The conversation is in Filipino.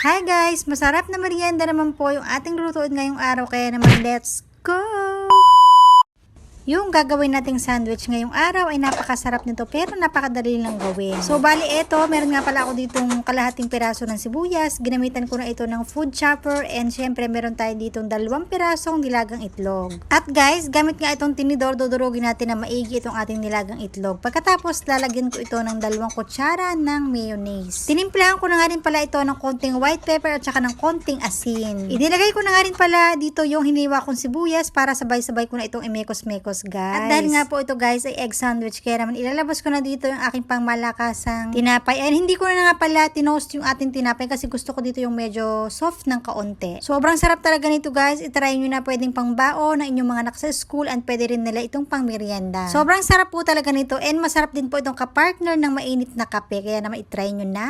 Hi guys! Masarap na merienda naman po yung ating lulutuin ngayong araw, kaya naman let's go! Yung gagawin nating sandwich ngayong araw ay napakasarap nito pero napakadali lang gawin. So bali eto, meron nga pala ako ditong kalahating piraso ng sibuyas. Ginamitan ko na ito ng food chopper and syempre meron tayo ditong 2 pirasong nilagang itlog. At guys, gamit nga itong tinidor, dudurugin natin na maigi itong ating nilagang itlog. Pagkatapos lalagyan ko ito ng 2 kutsara ng mayonnaise. Tinimplahan ko na nga rin pala ito ng konting white pepper at saka ng konting asin. Inilagay ko na nga rin pala dito yung hiniwa kong sibuyas para sabay-sabay ko na itong imekos-mekos guys. At dahil nga po ito guys ay egg sandwich, kaya naman ilalabas ko na dito yung aking pangmalakasang tinapay. And hindi ko na nga pala tinost yung ating tinapay kasi gusto ko dito yung medyo soft ng kaunti. Sobrang sarap talaga nito guys. Itry nyo na, pwedeng pangbaon ng inyong mga anak sa school and pwede rin nila itong pang merienda. Sobrang sarap po talaga nito and masarap din po itong kapartner ng mainit na kape. Kaya naman itry nyo na.